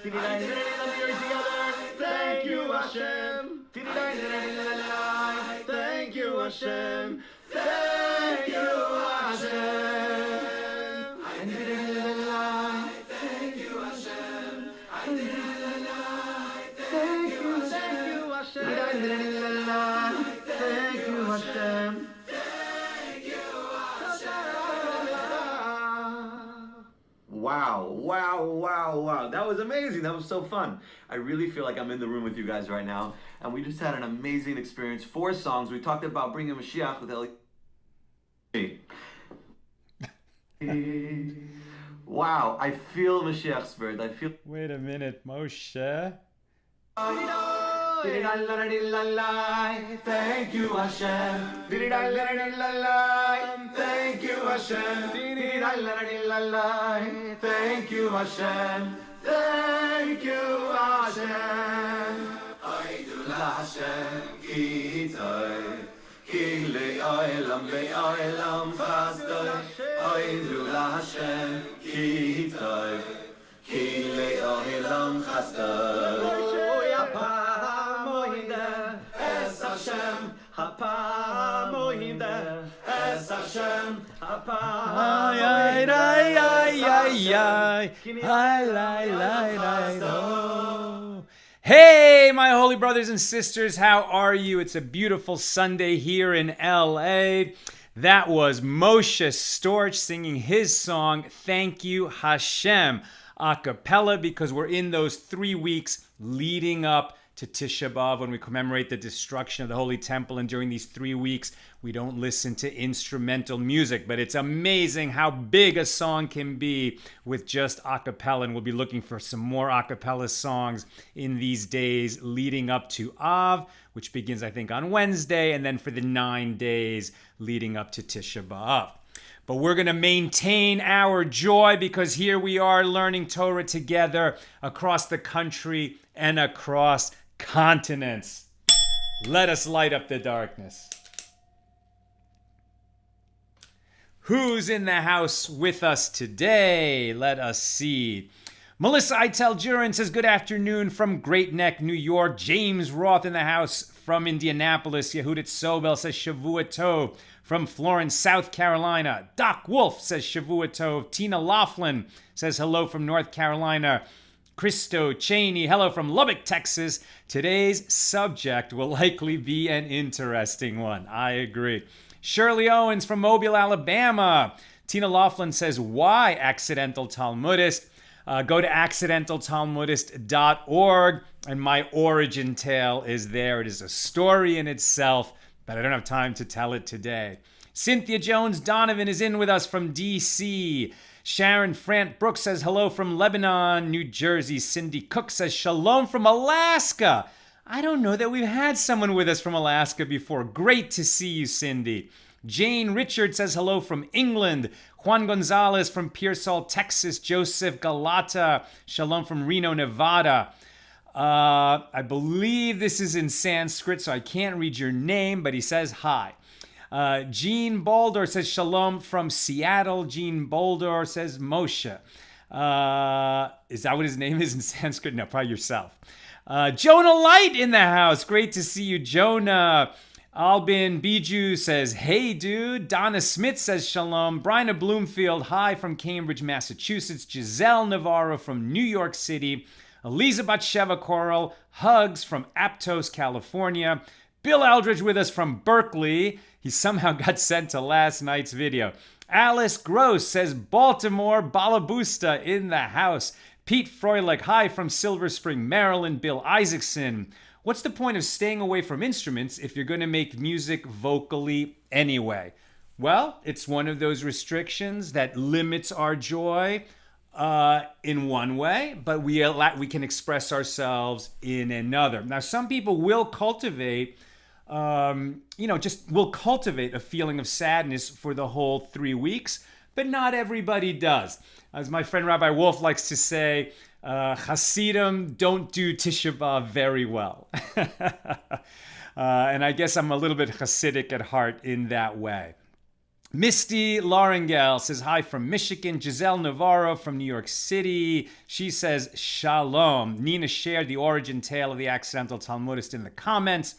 Thank you, Hashem. Thank you, Hashem. Thank you, Hashem. Thank you, Hashem. Thank you, Hashem. Thank you, Hashem. Wow. That was amazing. That was so fun. I really feel like I'm in the room with you guys right now. And we just had an amazing experience. 4 songs. We talked about bringing Mashiach with Eli. Wow. I feel Mashiach's spirit. I feel... Wait a minute, Moshe. Thank you, Hashem. Thank you, Hashem. Thank you, Hashem. Thank you, Hashem. Idul Hashem, ki tov, ki le'olam chasdoi. Idul Hashem, ki tov, ki le'olam chasdoi. Hey, my holy brothers and sisters, how are you? It's a beautiful Sunday here in LA. That was Moshe Storch singing his song, Thank You, HaShem, a cappella, because we're in those 3 weeks leading up to Tisha B'Av, when we commemorate the destruction of the Holy Temple. And during these 3 weeks, we don't listen to instrumental music. But it's amazing how big a song can be with just a cappella. And we'll be looking for some more a cappella songs in these days leading up to Av, which begins, I think, on Wednesday, and then for the 9 days leading up to Tisha B'Av. But we're going to maintain our joy because here we are learning Torah together across the country and across continents. Let us light up the darkness. Who's in the house with us today? Let us see. Melissa Iteljurin says, good afternoon from Great Neck, New York. James Roth in the house from Indianapolis. Yehudit Sobel says, Shavua Tov from Florence, South Carolina. Doc Wolf says, Shavua Tov. Tina Laughlin says, hello from North Carolina. Christo Cheney, hello from Lubbock, Texas. Today's subject will likely be an interesting one. I agree. Shirley Owens from Mobile, Alabama. Tina Laughlin says, why accidental Talmudist? Go to accidentaltalmudist.org, and my origin tale is there. It is a story in itself, but I don't have time to tell it today. Cynthia Jones Donovan is in with us from D.C. Sharon Frant Brooks says hello from Lebanon, New Jersey. Cindy Cook says shalom from Alaska. I don't know that we've had someone with us from Alaska before. Great to see you, Cindy. Jane Richard says hello from England. Juan Gonzalez from Pearsall, Texas. Joseph Galata, shalom from Reno, Nevada. I believe this is in Sanskrit, so I can't read your name, but he says hi. Gene Boulder says shalom from Seattle. Gene Boulder says Moshe. Is that what his name is in Sanskrit? No, probably yourself. Jonah Light in the house. Great to see you, Jonah. Albin Biju says, hey, dude. Donna Smith says shalom. Bryna Bloomfield, hi from Cambridge, Massachusetts. Giselle Navarro from New York City. Eliza Batsheva Coral, hugs from Aptos, California. Bill Eldridge with us from Berkeley. He somehow got sent to last night's video. Alice Gross says, Baltimore, Balabusta in the house. Pete Froelich, hi from Silver Spring, Maryland. Bill Isaacson. What's the point of staying away from instruments if you're going to make music vocally anyway? Well, it's one of those restrictions that limits our joy in one way, but we can express ourselves in another. Now, some people will cultivate will cultivate a feeling of sadness for the whole 3 weeks, but not everybody does. As my friend Rabbi Wolf likes to say, Hasidim don't do Tisha B'Av very well. And I guess I'm a little bit Hasidic at heart in that way. Misty Laurengel says hi from Michigan. Giselle Navarro from New York City. She says shalom. Nina shared the origin tale of the accidental Talmudist in the comments.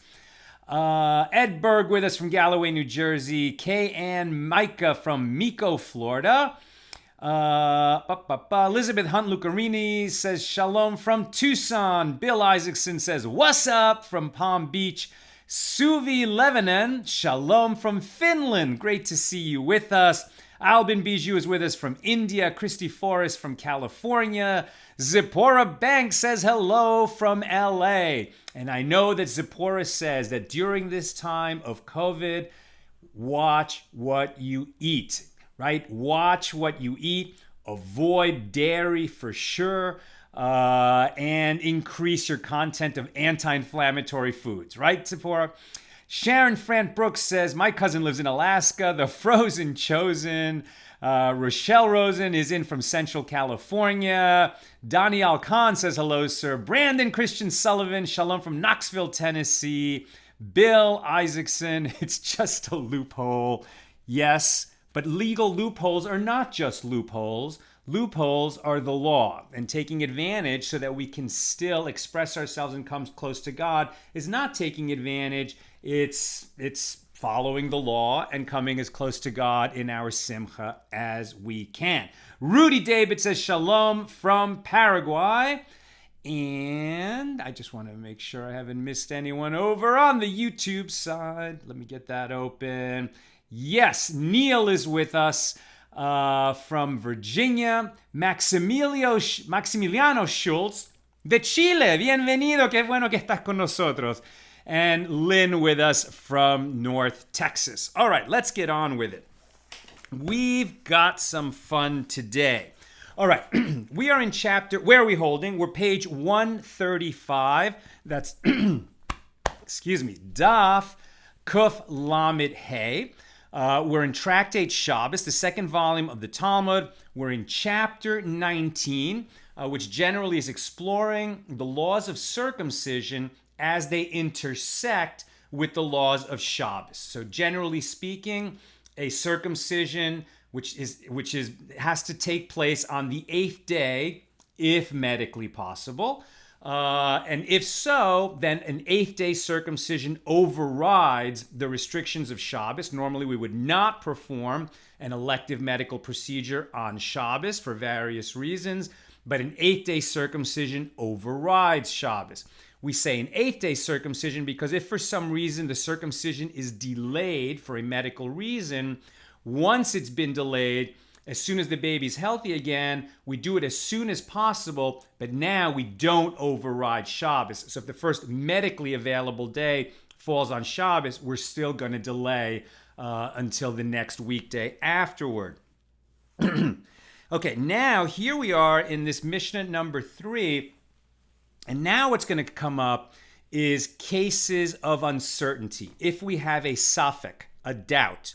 Ed Berg with us from Galloway, New Jersey. Kay Ann Micah from Mico, Florida. Elizabeth Hunt Lucarini says shalom from Tucson. Bill Isaacson says what's up from Palm Beach. Suvi Levanen, shalom from Finland. Great to see you with us. Albin Bijou is with us from India. Christy Forrest from California. Zipporah Banks says hello from LA. And I know that Zipporah says that during this time of COVID, watch what you eat, right? Watch what you eat. Avoid dairy for sure. And increase your content of anti-inflammatory foods, right, Sephora? Sharon Frant Brooks says, my cousin lives in Alaska, the frozen chosen. Rochelle Rosen is in from Central California. Daniel Khan says, hello, sir. Brandon Christian Sullivan, shalom from Knoxville, Tennessee. Bill Isaacson, it's just a loophole. Yes, but legal loopholes are not just loopholes. Loopholes are the law, and taking advantage so that we can still express ourselves and come close to God is not taking advantage. It's following the law and coming as close to God in our simcha as we can. Rudy David says shalom from Paraguay. And I just want to make sure I haven't missed anyone over on the YouTube side. Let me get that open. Yes, Neil is with us. From Virginia, Maximiliano Schultz de Chile. Bienvenido, qué bueno que estás con nosotros. And Lynn with us from North Texas. All right, let's get on with it. We've got some fun today. All right, we are in chapter, where are we holding? We're page 135. That's, excuse me, Daf Kuf Lamed Hey. We're in Tractate Shabbos, the second volume of the Talmud. We're in chapter 19, which generally is exploring the laws of circumcision as they intersect with the laws of Shabbos. So generally speaking, a circumcision which has to take place on the 8th day, if medically possible. And if so, then an 8th day circumcision overrides the restrictions of Shabbos. Normally, we would not perform an elective medical procedure on Shabbos for various reasons, but an 8th day circumcision overrides Shabbos. We say an 8th day circumcision because if for some reason the circumcision is delayed for a medical reason, once it's been delayed, as soon as the baby's healthy again, we do it as soon as possible, but now we don't override Shabbos. So if the first medically available day falls on Shabbos, we're still going to delay until the next weekday afterward. Okay, now here we are in this Mishnah number 3, and now what's going to come up is cases of uncertainty. If we have a suffix, a doubt,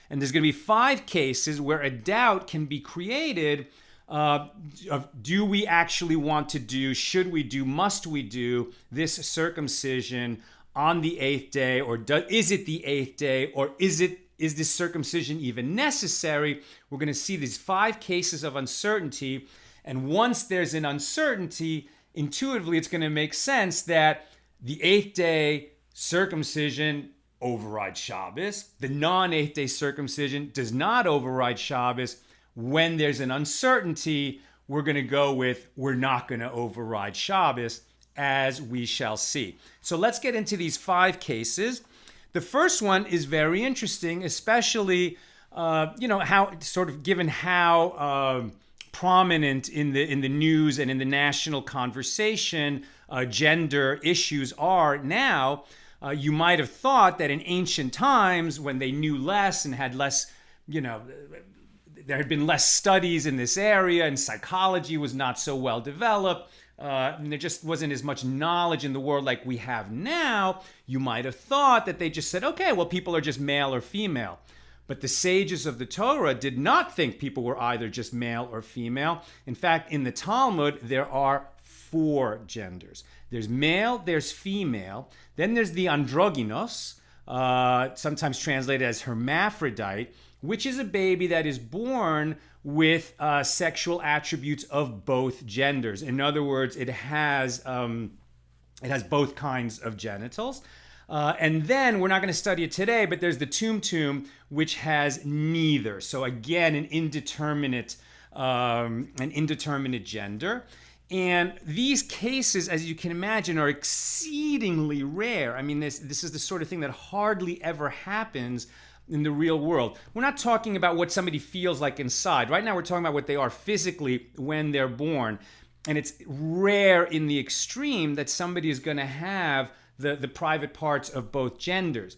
and there's going to be 5 cases where a doubt can be created of do we actually want to do, should we do, must we do this circumcision on the 8th day, or is it the 8th day, or is this circumcision even necessary? We're going to see these 5 cases of uncertainty, and once there's an uncertainty, intuitively it's going to make sense that the 8th day circumcision override Shabbos. The non-8th day circumcision does not override Shabbos. When there's an uncertainty, we're going to go with we're not going to override Shabbos, as we shall see. So let's get into these 5 cases. The first one is very interesting, especially how sort of given how prominent in the news and in the national conversation gender issues are now. You might have thought that in ancient times, when they knew less and had less, there had been less studies in this area and psychology was not so well developed, and there just wasn't as much knowledge in the world like we have now, you might have thought that they just said, okay, well, people are just male or female. But the sages of the Torah did not think people were either just male or female. In fact, in the Talmud, there are 4 genders. There's male, there's female, then there's the Androgynos, sometimes translated as hermaphrodite, which is a baby that is born with sexual attributes of both genders. In other words, it has both kinds of genitals. And then, we're not going to study it today, but there's the tum, which has neither. So again, an indeterminate gender. And these cases, as you can imagine, are exceedingly rare. I mean, this is the sort of thing that hardly ever happens in the real world. We're not talking about what somebody feels like inside. Right now, we're talking about what they are physically when they're born. And it's rare in the extreme that somebody is going to have the private parts of both genders.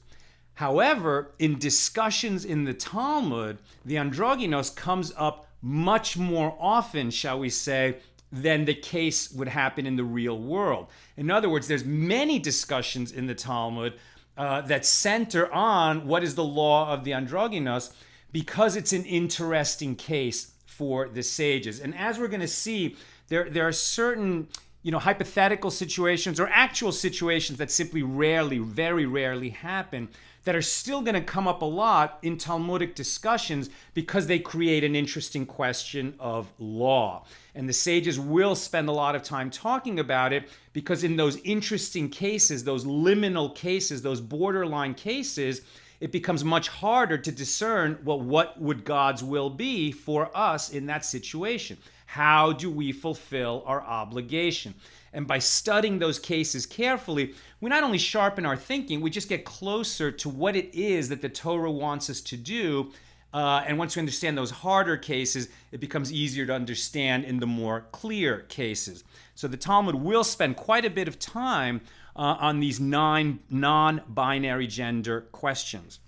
However, in discussions in the Talmud, the Androgynous comes up much more often, shall we say, than the case would happen in the real world. In other words, there's many discussions in the Talmud that center on what is the law of the Androgynous, because it's an interesting case for the sages. And as we're going to see, there are certain hypothetical situations or actual situations that simply very rarely happen, that are still going to come up a lot in Talmudic discussions because they create an interesting question of law. And the sages will spend a lot of time talking about it, because in those interesting cases, those liminal cases, those borderline cases, it becomes much harder to discern, well, what would God's will be for us in that situation? How do we fulfill our obligation? And by studying those cases carefully, we not only sharpen our thinking, we just get closer to what it is that the Torah wants us to do. And once we understand those harder cases, it becomes easier to understand in the more clear cases. So the Talmud will spend quite a bit of time on these 9 non-binary gender questions.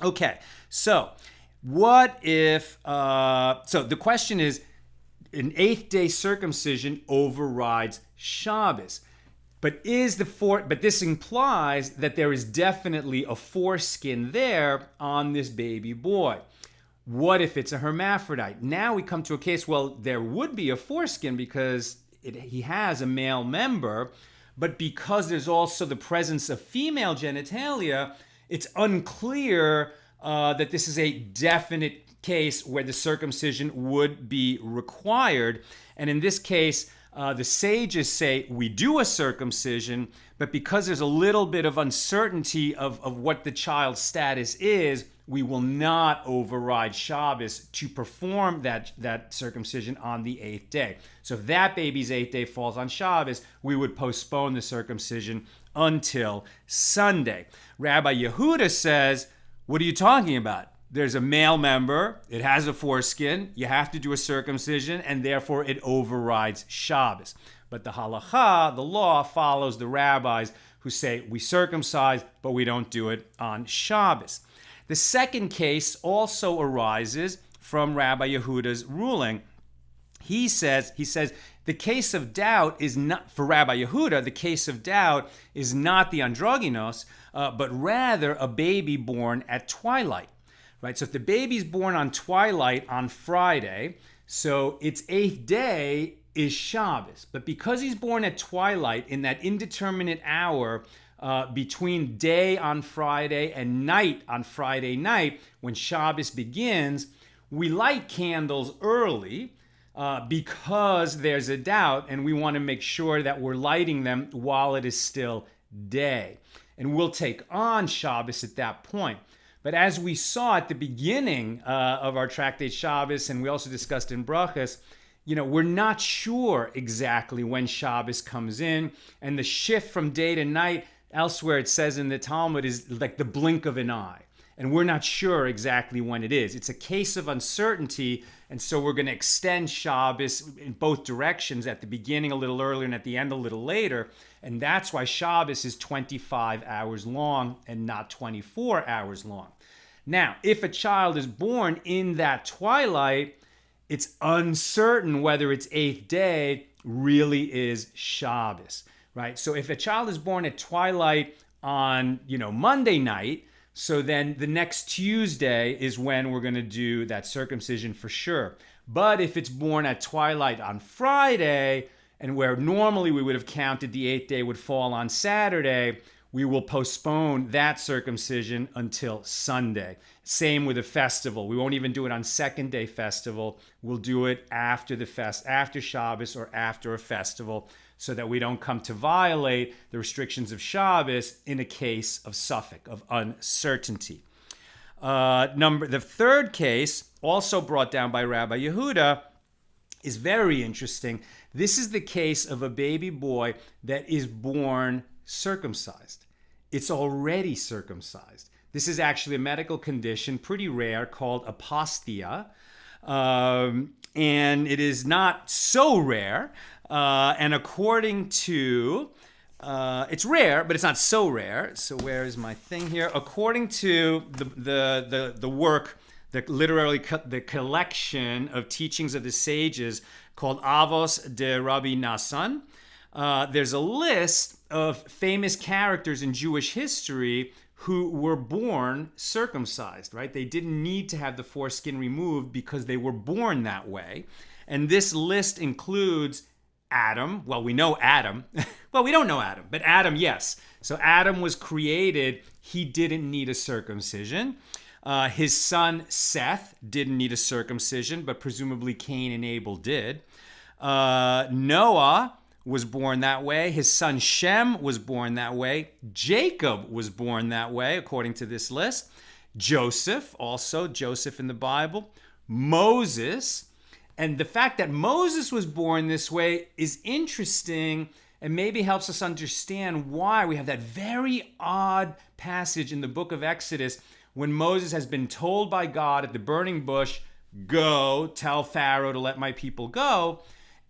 Okay, so what if, so the question is, an 8th-day circumcision overrides Shabbos. But this implies that there is definitely a foreskin there on this baby boy. What if it's a hermaphrodite? Now we come to a case, well, there would be a foreskin because he has a male member, but because there's also the presence of female genitalia, it's unclear that this is a definite case where the circumcision would be required. And in this case, the sages say we do a circumcision, but because there's a little bit of uncertainty of what the child's status is, we will not override Shabbos to perform that circumcision on the 8th day. So if that baby's 8th day falls on Shabbos, we would postpone the circumcision until Sunday. Rabbi Yehuda says, what are you talking about? There's a male member, it has a foreskin, you have to do a circumcision, and therefore it overrides Shabbos. But the halacha, the law, follows the rabbis who say we circumcise, but we don't do it on Shabbos. The second case also arises from Rabbi Yehuda's ruling. He says the case of doubt is not, for Rabbi Yehuda, the case of doubt is not the Androgynous, but rather a baby born at twilight. Right? So if the baby's born on twilight on Friday, so its 8th day is Shabbos. But because he's born at twilight, in that indeterminate hour between day on Friday and night on Friday night, when Shabbos begins, we light candles early because there's a doubt, and we want to make sure that we're lighting them while it is still day. And we'll take on Shabbos at that point. But as we saw at the beginning of our tractate Shabbos, and we also discussed in Brachas, we're not sure exactly when Shabbos comes in, and the shift from day to night, elsewhere it says in the Talmud, is like the blink of an eye. And we're not sure exactly when it is. It's a case of uncertainty, and so we're going to extend Shabbos in both directions, at the beginning a little earlier and at the end a little later. And that's why Shabbos is 25 hours long and not 24 hours long. Now, if a child is born in that twilight, it's uncertain whether its 8th day really is Shabbos, right? So if a child is born at twilight on, Monday night, so then the next Tuesday is when we're going to do that circumcision for sure. But if it's born at twilight on Friday, and where normally we would have counted the 8th day would fall on Saturday, we will postpone that circumcision until Sunday. Same with a festival. We won't even do it on second day festival. We'll do it after after Shabbos or after a festival, so that we don't come to violate the restrictions of Shabbos in a case of suffix, of uncertainty. The third case, also brought down by Rabbi Yehuda, is very interesting. This is the case of a baby boy that is born circumcised. It's already circumcised. This is actually a medical condition, pretty rare, called apostia. And it is not so rare. And according to, it's rare, but it's not so rare. So where is my thing here? According to the work, the collection of teachings of the sages called Avos de Rabbi Nassan, there's a list of famous characters in Jewish history who were born circumcised, right? They didn't need to have the foreskin removed because they were born that way. And this list includes Adam. Well, we know Adam. Well, we don't know Adam, but Adam, yes. So Adam was created. He didn't need a circumcision. His son Seth didn't need a circumcision, but presumably Cain and Abel did. Noah was born that way. His son Shem was born that way. Jacob was born that way, according to this list. Joseph, also Joseph in the Bible. Moses. And the fact that Moses was born this way is interesting and maybe helps us understand why we have that very odd passage in the book of Exodus when Moses has been told by God at the burning bush, go, tell Pharaoh to let my people go.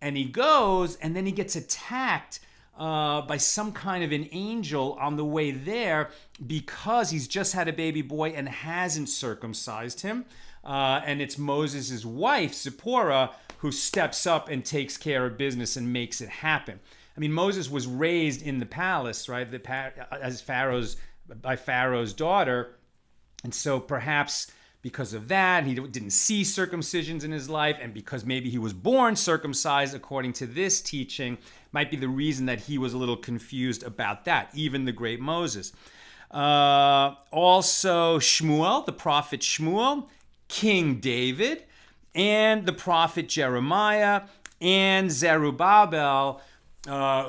And he goes, and then he gets attacked by some kind of an angel on the way there because he's just had a baby boy and hasn't circumcised him. And it's Moses' wife, Zipporah, who steps up and takes care of business and makes it happen. I mean, Moses was raised in the palace, right, by Pharaoh's daughter. And so perhaps because of that, he didn't see circumcisions in his life, and because maybe he was born circumcised, according to this teaching, might be the reason that he was a little confused about that, even the great Moses. Also, Shmuel, the prophet Shmuel, King David, and the prophet Jeremiah, and Zerubbabel,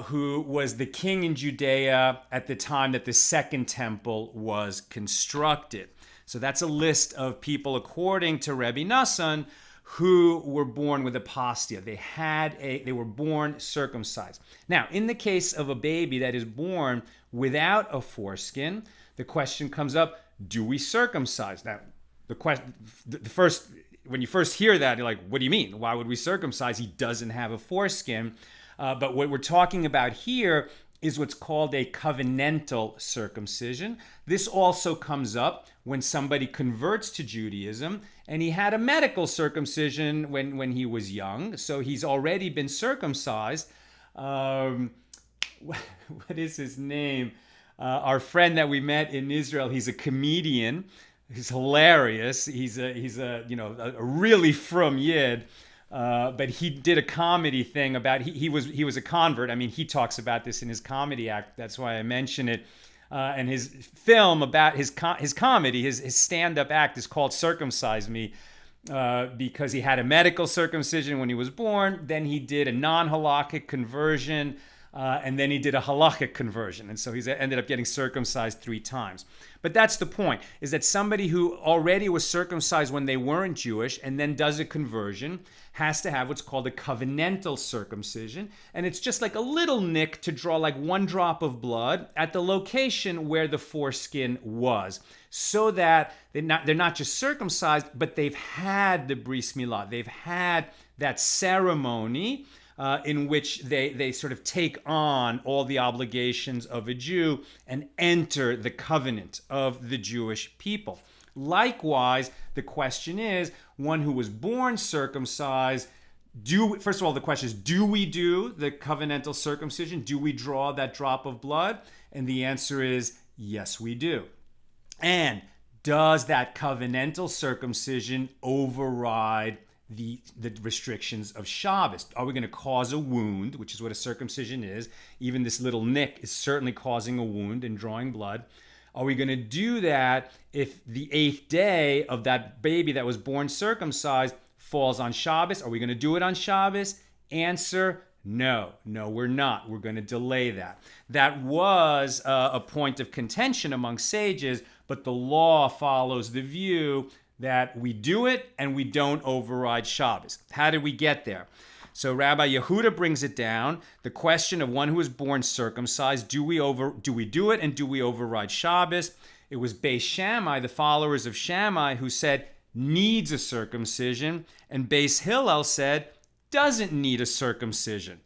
who was the king in Judea at the time that the second temple was constructed. So that's a list of people, according to Rabbi Nassan, who were born with apostia. They were born circumcised. Now, in the case of a baby that is born without a foreskin, the question comes up, do we circumcise? Now, when you first hear that, you're like, what do you mean? Why would we circumcise? He doesn't have a foreskin. But what we're talking about here is what's called a covenantal circumcision. This also comes up when somebody converts to Judaism, and he had a medical circumcision when he was young, so he's already been circumcised. What is his name? Our friend that we met in Israel, he's a comedian. He's hilarious. He's a really frum yid. But he did a comedy thing about he was a convert. I mean, he talks about this in his comedy act. That's why I mention it. And his film about his comedy, his stand-up act is called "Circumcise Me," because he had a medical circumcision when he was born. Then he did a non-halakhic conversion, and then he did a halakhic conversion, and so he's ended up getting circumcised 3 times. But that's the point: is that somebody who already was circumcised when they weren't Jewish and then does a conversion has to have what's called a covenantal circumcision. And it's just like a little nick to draw like 1 drop of blood at the location where the foreskin was, so that they're not just circumcised, but they've had the bris milah. They've had that ceremony in which they sort of take on all the obligations of a Jew and enter the covenant of the Jewish people. Likewise, the question is, one who was born circumcised, first of all, the question is, do we do the covenantal circumcision? Do we draw that drop of blood? And the answer is, yes, we do. And does that covenantal circumcision override the restrictions of Shabbos. Are we going to cause a wound, which is what a circumcision is? Even this little nick is certainly causing a wound and drawing blood. Are we going to do that if the 8th day of that baby that was born circumcised falls on Shabbos? Are we going to do it on Shabbos? Answer, no. No, we're not. We're going to delay that. That was a point of contention among sages, but the law follows the view that we do it and we don't override Shabbos. How did we get there? So Rabbi Yehuda brings it down. The question of one who was born circumcised, do we do it and do we override Shabbos? It was Beis Shammai, the followers of Shammai, who said needs a circumcision, and Beis Hillel said doesn't need a circumcision.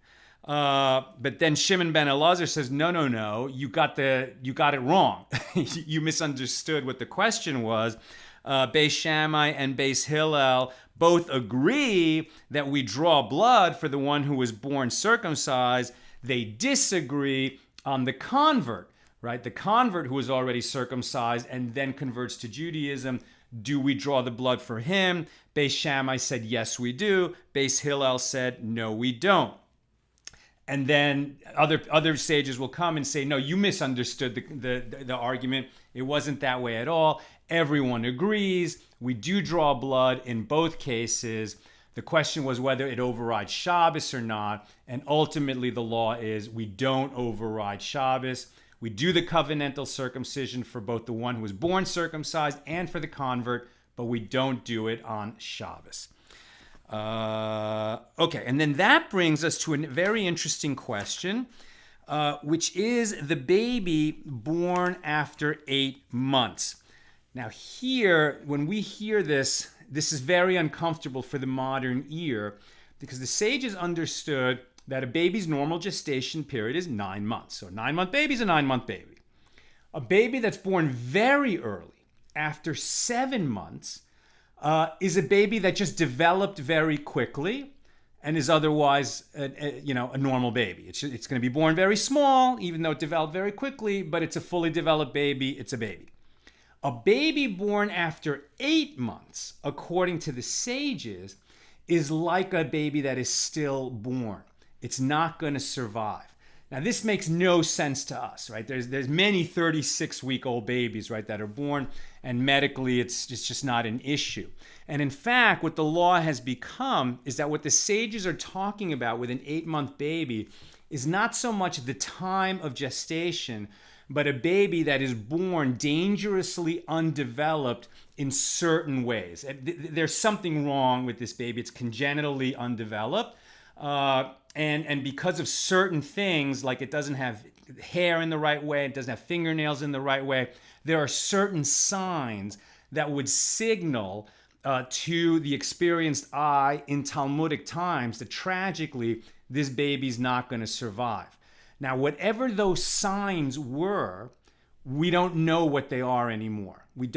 But then Shimon ben Elazar says, no, you got it wrong. You misunderstood what the question was. Beis Shammai and Beis Hillel both agree that we draw blood for the one who was born circumcised. They disagree on the convert, right? The convert who was already circumcised and then converts to Judaism. Do we draw the blood for him? Beis Shammai said, yes, we do. Beis Hillel said, no, we don't. And then other sages will come and say, no, you misunderstood the argument. It wasn't that way at all. Everyone agrees. We do draw blood in both cases. The question was whether it overrides Shabbos or not. And ultimately, the law is we don't override Shabbos. We do the covenantal circumcision for both the one who was born circumcised and for the convert, but we don't do it on Shabbos. Okay, and then that brings us to a very interesting question, which is the baby born after 8 months. Now here, when we hear this is very uncomfortable for the modern ear, because the sages understood that a baby's normal gestation period is 9 months. So a 9-month baby is a 9-month baby. A baby that's born very early, after 7 months, is a baby that just developed very quickly and is otherwise a normal baby. It's going to be born very small, even though it developed very quickly, but it's a fully developed baby. It's a baby. A baby born after 8 months, according to the sages, is like a baby that is still born. It's not going to survive. Now, this makes no sense to us, right? There's many 36-week-old babies, right, that are born, and medically it's just not an issue. And in fact, what the law has become is that what the sages are talking about with an 8-month baby is not so much the time of gestation, but a baby that is born dangerously undeveloped in certain ways. There's something wrong with this baby. It's congenitally undeveloped. And because of certain things, like it doesn't have hair in the right way, it doesn't have fingernails in the right way, there are certain signs that would signal to the experienced eye in Talmudic times that tragically this baby's not going to survive. Now, whatever those signs were, we don't know what they are anymore. We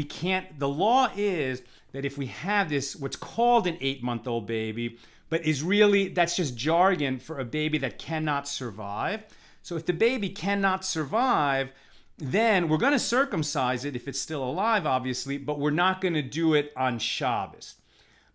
can't. The law is that if we have this, what's called an 8-month-old baby, but is really, that's just jargon for a baby that cannot survive. So if the baby cannot survive, then we're going to circumcise it if it's still alive, obviously, but we're not going to do it on Shabbos.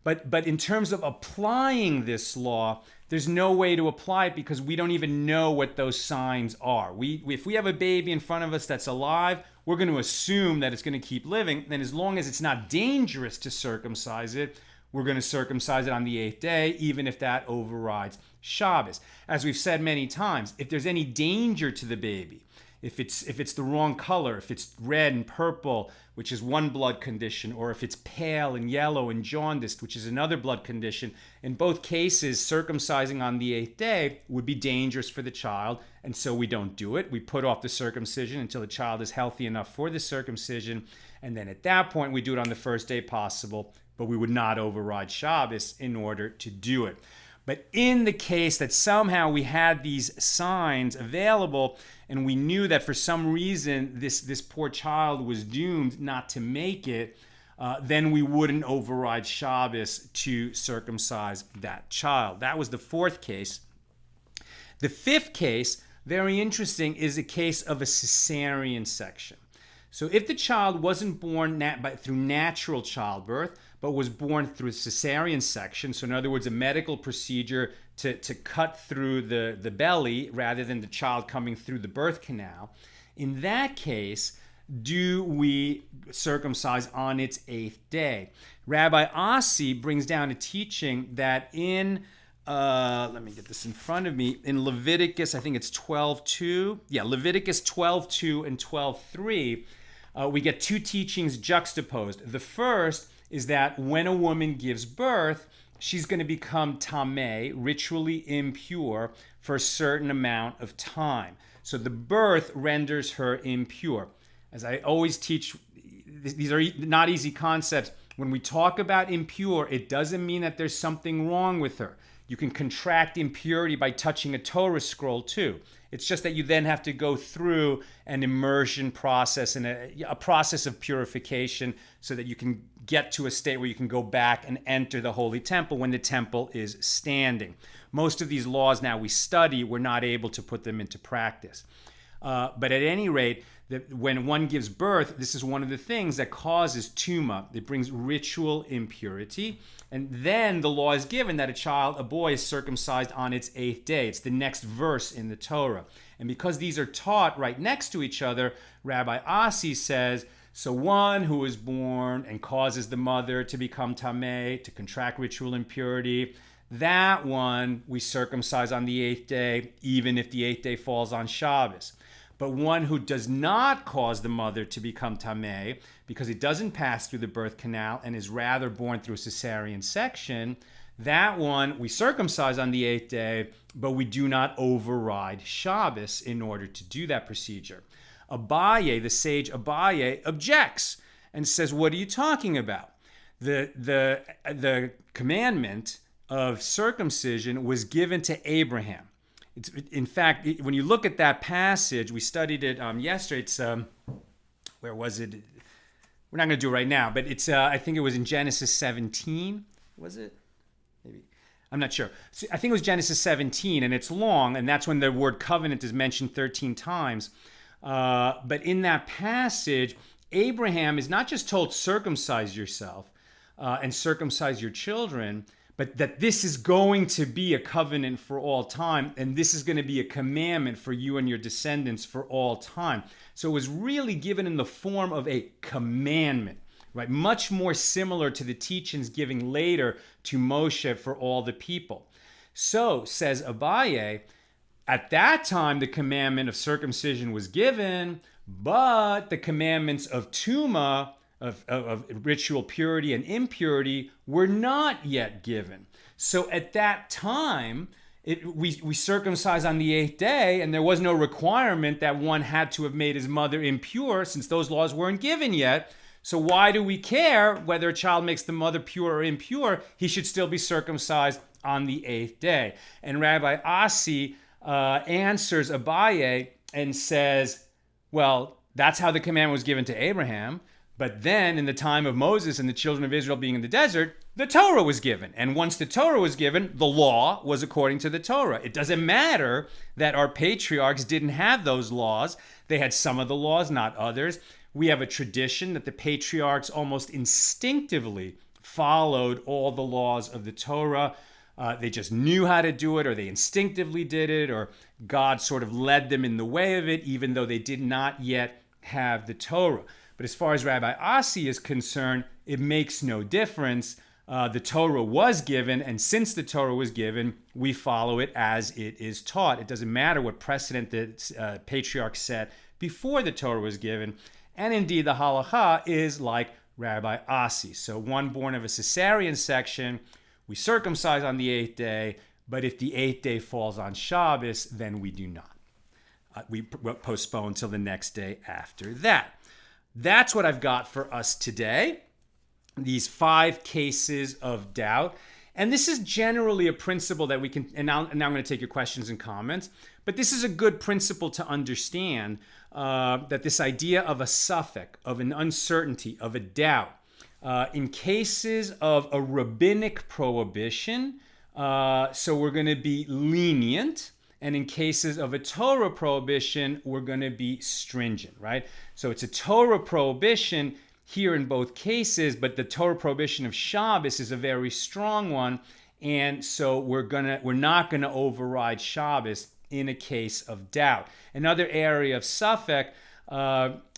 But in terms of applying this law, there's no way to apply it because we don't even know what those signs are. If we have a baby in front of us that's alive, we're going to assume that it's going to keep living. And as long as it's not dangerous to circumcise it, we're going to circumcise it on the 8th day, even if that overrides Shabbos. As we've said many times, if there's any danger to the baby, if it's the wrong color, if it's red and purple, which is one blood condition, or if it's pale and yellow and jaundiced, which is another blood condition, in both cases, circumcising on the 8th day would be dangerous for the child, and so we don't do it. We put off the circumcision until the child is healthy enough for the circumcision, and then at that point we do it on the first day possible, but we would not override Shabbos in order to do it. But in the case that somehow we had these signs available and we knew that for some reason this poor child was doomed not to make it, then we wouldn't override Shabbos to circumcise that child. That was the 4th case. The 5th case, very interesting, is a case of a caesarean section. So if the child wasn't born through natural childbirth, but was born through a caesarean section. So in other words, a medical procedure to cut through the belly rather than the child coming through the birth canal. In that case, do we circumcise on its 8th day? Rabbi Asi brings down a teaching that in, let me get this in front of me, in Leviticus, I think it's 12:2. Yeah, Leviticus 12:2 and 12:3, we get two teachings juxtaposed. The first is that when a woman gives birth, she's going to become tamei, ritually impure, for a certain amount of time. So the birth renders her impure. As I always teach, these are not easy concepts. When we talk about impure, it doesn't mean that there's something wrong with her. You can contract impurity by touching a Torah scroll too. It's just that you then have to go through an immersion process and a process of purification so that you can get to a state where you can go back and enter the Holy Temple when the temple is standing. Most of these laws now we study, we're not able to put them into practice. But at any rate, when one gives birth, this is one of the things that causes tuma. It brings ritual impurity. And then the law is given that a boy is circumcised on its 8th day. It's the next verse in the Torah. And because these are taught right next to each other, Rabbi Asi says, so one who is born and causes the mother to become tamei, to contract ritual impurity, that one we circumcise on the 8th day, even if the 8th day falls on Shabbos. But one who does not cause the mother to become tamei, because it doesn't pass through the birth canal and is rather born through a caesarean section, that one we circumcise on the 8th day, but we do not override Shabbos in order to do that procedure. Abaye, the sage Abaye, objects and says, what are you talking about? The commandment of circumcision was given to Abraham. In fact, when you look at that passage, we studied it yesterday. It's, where was it? We're not going to do it right now, but it's, I think it was in Genesis 17. Was it? Maybe. I'm not sure. So I think it was Genesis 17, and it's long, and that's when the word covenant is mentioned 13 times. But in that passage, Abraham is not just told circumcise yourself and circumcise your children, but that this is going to be a covenant for all time, and this is going to be a commandment for you and your descendants for all time. So it was really given in the form of a commandment, right? Much more similar to the teachings given later to Moshe for all the people. So, says Abaye, at that time the commandment of circumcision was given, but the commandments of tuma, of ritual purity and impurity, were not yet given. So at that time, we circumcised on the 8th day, and there was no requirement that one had to have made his mother impure, since those laws weren't given yet. So why do we care whether a child makes the mother pure or impure? He should still be circumcised on the 8th day. And Rabbi Asi answers Abaye and says, well, that's how the command was given to Abraham. But then in the time of Moses and the children of Israel being in the desert, the Torah was given. And once the Torah was given, the law was according to the Torah. It doesn't matter that our patriarchs didn't have those laws. They had some of the laws, not others. We have a tradition that the patriarchs almost instinctively followed all the laws of the Torah. They just knew how to do it, or they instinctively did it, or God sort of led them in the way of it, even though they did not yet have the Torah. But as far as Rabbi Asi is concerned, it makes no difference. The Torah was given, and since the Torah was given, we follow it as it is taught. It doesn't matter what precedent the patriarchs set before the Torah was given. And indeed, the halacha is like Rabbi Asi. So one born of a caesarean section, we circumcise on the 8th day, but if the 8th day falls on Shabbos, then we do not. We postpone till the next day after that. That's what I've got for us today. These 5 cases of doubt. And this is generally a principle that we can, and now I'm going to take your questions and comments, but this is a good principle to understand, that this idea of a suffix, of an uncertainty, of a doubt, in cases of a rabbinic prohibition, so we're going to be lenient, and in cases of a Torah prohibition, we're going to be stringent, right? So it's a Torah prohibition. here in both cases, but the Torah prohibition of Shabbos is a very strong one, and so we're not gonna override Shabbos in a case of doubt. Another area of suffix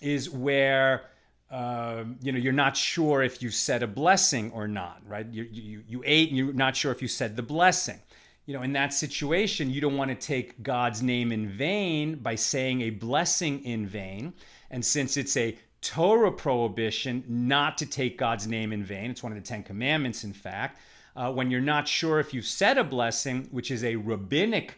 is where you're not sure if you said a blessing or not, right? You ate and you're not sure if you said the blessing. In that situation, you don't want to take God's name in vain by saying a blessing in vain. And since it's a Torah prohibition not to take God's name in vain, it's one of the 10 Commandments, in fact, when you're not sure if you've said a blessing, which is a rabbinic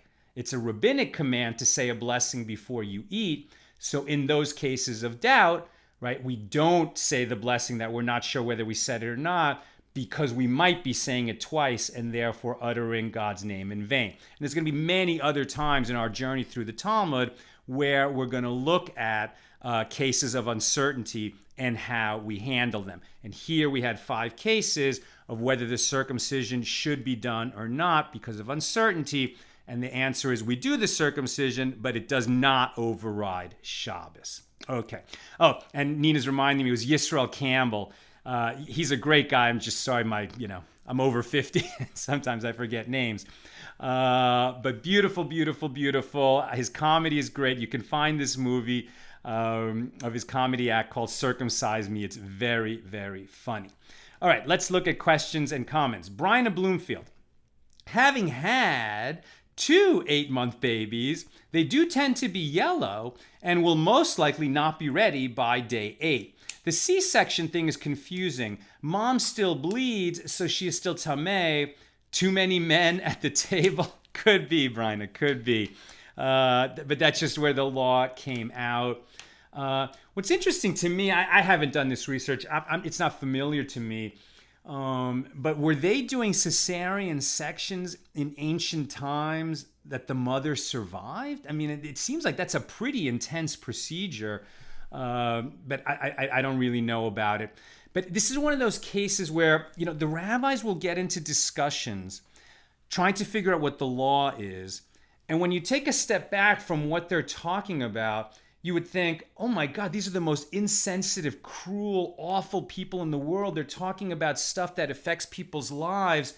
command to say a blessing before you eat. So in those cases of doubt, right, we don't say the blessing that we're not sure whether we said it or not, because we might be saying it twice and therefore uttering God's name in vain. And there's going to be many other times in our journey through the Talmud where we're going to look at cases of uncertainty and how we handle them. And here we had 5 cases of whether the circumcision should be done or not because of uncertainty. And the answer is we do the circumcision, but it does not override Shabbos. Okay. Oh, and Nina's reminding me, it was Yisrael Campbell. He's a great guy. I'm just sorry, I'm over 50. Sometimes I forget names. But beautiful, beautiful, beautiful. His comedy is great. You can find this movie of his comedy act called Circumcised Me. It's very, very funny. All right, let's look at questions and comments. Brian of Bloomfield. Having had 2 8-month babies, they do tend to be yellow and will most likely not be ready by day 8. The C-section thing is confusing. Mom still bleeds, so she is still tamei. Too many men at the table? Could be, Brian, it could be. But that's just where the law came out. What's interesting to me, I haven't done this research. It's not familiar to me. But were they doing caesarean sections in ancient times that the mother survived? I mean, it seems like that's a pretty intense procedure. But I don't really know about it. But this is one of those cases where, the rabbis will get into discussions trying to figure out what the law is. And when you take a step back from what they're talking about, you would think, oh my God, these are the most insensitive, cruel, awful people in the world. They're talking about stuff that affects people's lives.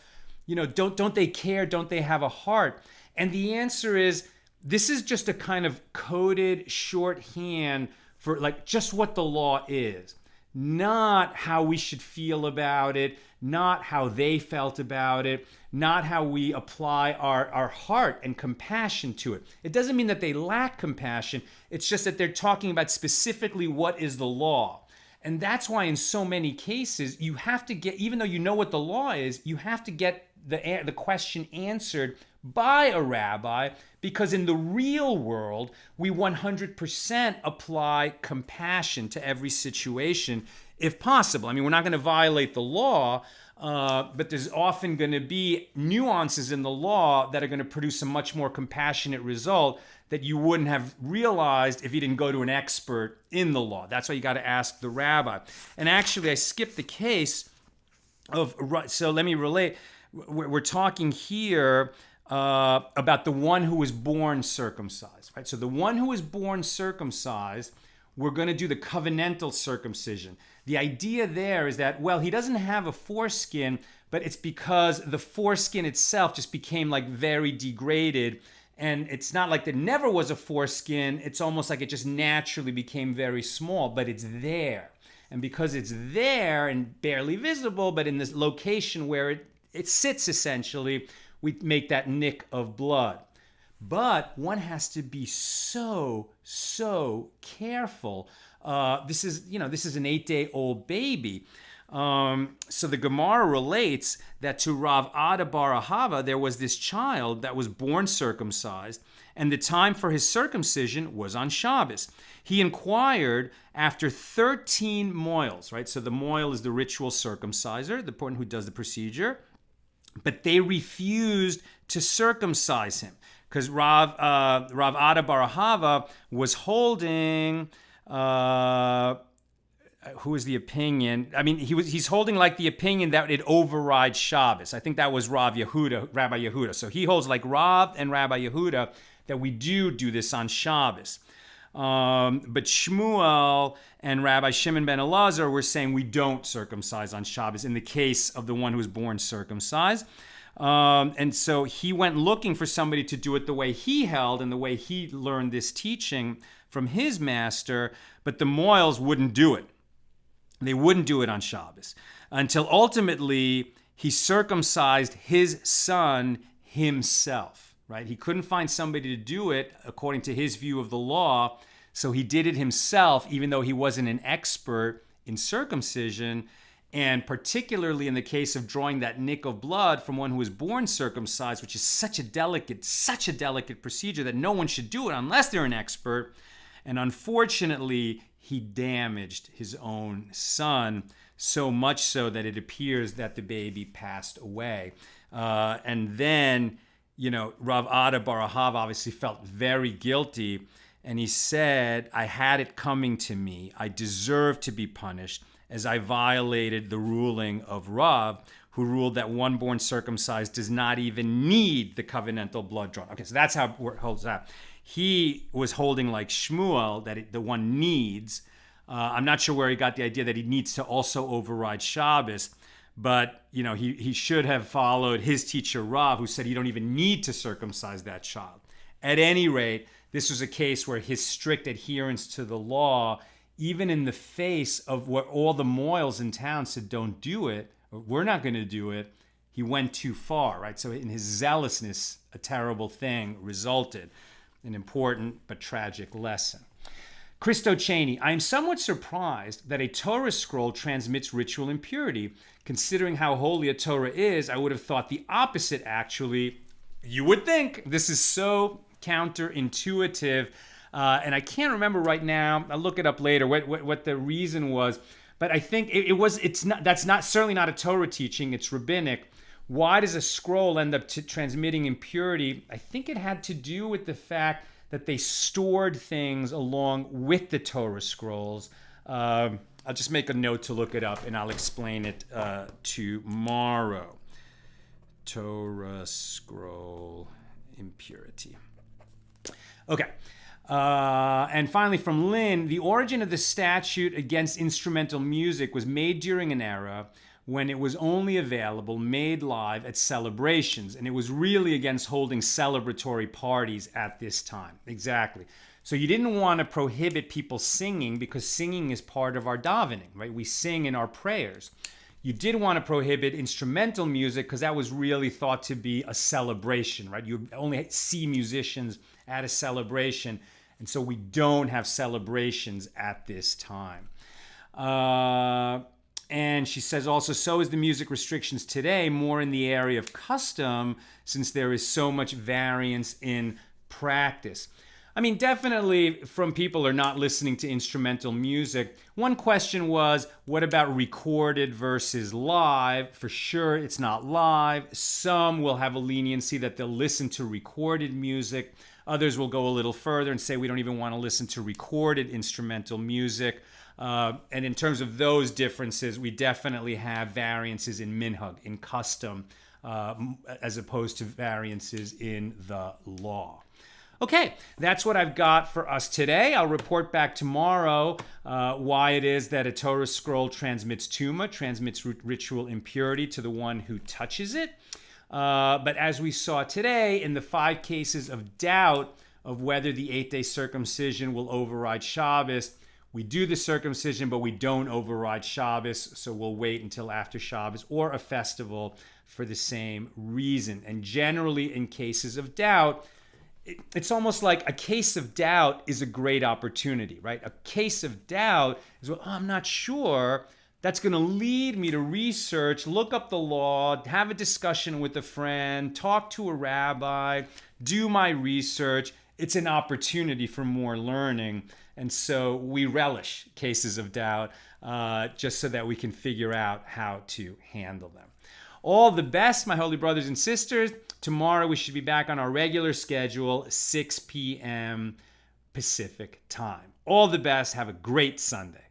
Don't they care? Don't they have a heart? And the answer is, this is just a kind of coded shorthand for just what the law is, not how we should feel about it, not how they felt about it, not how we apply our heart and compassion to it. It doesn't mean that they lack compassion. It's just that they're talking about specifically what is the law. And that's why in so many cases, you have to get, even though you know what the law is, you have to get the question answered by a rabbi, because in the real world, we 100% apply compassion to every situation, if possible. I mean, we're not going to violate the law, but there's often going to be nuances in the law that are going to produce a much more compassionate result that you wouldn't have realized if you didn't go to an expert in the law. That's why you got to ask the rabbi. And actually, I skipped the case of, so let me relate. We're talking here about the one who was born circumcised, right? So the one who was born circumcised, we're going to do the covenantal circumcision. The idea there is that, well, he doesn't have a foreskin, but it's because the foreskin itself just became very degraded. And it's not like there never was a foreskin. It's almost like it just naturally became very small, but it's there. And because it's there and barely visible, but in this location where it sits essentially, we make that nick of blood. But one has to be so careful. This is an 8-day-old baby. So the Gemara relates that to Rav Ada bar Ahava, there was this child that was born circumcised, and the time for his circumcision was on Shabbos. He inquired after 13 moils, right? So the moil is the ritual circumciser, the person who does the procedure. But they refused to circumcise him because Rav Ada bar Ahava was holding, who is the opinion? I mean, he's holding the opinion that it overrides Shabbos. I think that was Rabbi Yehuda. So he holds like Rav and Rabbi Yehuda that we do this on Shabbos. But Shmuel and Rabbi Shimon ben Elazar were saying we don't circumcise on Shabbos in the case of the one who was born circumcised. And so he went looking for somebody to do it the way he held and the way he learned this teaching from his master, but the Moyles wouldn't do it. They wouldn't do it on Shabbos until ultimately he circumcised his son himself, right? He couldn't find somebody to do it according to his view of the law, so he did it himself, even though he wasn't an expert in circumcision. And particularly in the case of drawing that nick of blood from one who was born circumcised, which is such a delicate procedure that no one should do it unless they're an expert. And unfortunately, he damaged his own son, so much so that it appears that the baby passed away. And then, Rav Ada Barahav obviously felt very guilty. And he said, I had it coming to me. I deserve to be punished, as I violated the ruling of Rav, who ruled that one born circumcised does not even need the covenantal blood drawn. Okay, so that's how it holds out. He was holding like Shmuel, that the one needs. I'm not sure where he got the idea that he needs to also override Shabbos, but he should have followed his teacher Rav, who said you don't even need to circumcise that child. At any rate, this was a case where his strict adherence to the law, even in the face of what all the Moyles in town said, don't do it, or we're not going to do it, he went too far, right? So in his zealousness, a terrible thing resulted. An important but tragic lesson. Christo Cheney, I am somewhat surprised that a Torah scroll transmits ritual impurity. Considering how holy a Torah is, I would have thought the opposite, actually. You would think. This is so counterintuitive. And I can't remember right now. I'll look it up later what the reason was. But I think that's certainly not a Torah teaching. It's rabbinic. Why does a scroll end up transmitting impurity? I think it had to do with the fact that they stored things along with the Torah scrolls. I'll just make a note to look it up, and I'll explain it tomorrow. Torah scroll impurity. Okay. And finally, from Lynn, the origin of the statute against instrumental music was made during an era when it was only available, made live at celebrations. And it was really against holding celebratory parties at this time. Exactly. So you didn't want to prohibit people singing because singing is part of our davening, right? We sing in our prayers. You did want to prohibit instrumental music because that was really thought to be a celebration, right? You only see musicians at a celebration. And so we don't have celebrations at this time. And she says also, so is the music restrictions today more in the area of custom since there is so much variance in practice. I mean, definitely from people who are not listening to instrumental music. One question was, what about recorded versus live? For sure, it's not live. Some will have a leniency that they'll listen to recorded music. Others will go a little further and say we don't even want to listen to recorded instrumental music. And in terms of those differences, we definitely have variances in minhag, in custom, as opposed to variances in the law. Okay, that's what I've got for us today. I'll report back tomorrow why it is that a Torah scroll transmits tuma, transmits ritual impurity to the one who touches it. But as we saw today, in the 5 cases of doubt of whether the 8-day circumcision will override Shabbos, we do the circumcision, but we don't override Shabbos, so we'll wait until after Shabbos or a festival for the same reason. And generally, in cases of doubt, it's almost like a case of doubt is a great opportunity, right? A case of doubt is, well, I'm not sure. That's going to lead me to research, look up the law, have a discussion with a friend, talk to a rabbi, do my research. It's an opportunity for more learning. And so we relish cases of doubt just so that we can figure out how to handle them. All the best, my holy brothers and sisters. Tomorrow we should be back on our regular schedule, 6 p.m. Pacific time. All the best. Have a great Sunday.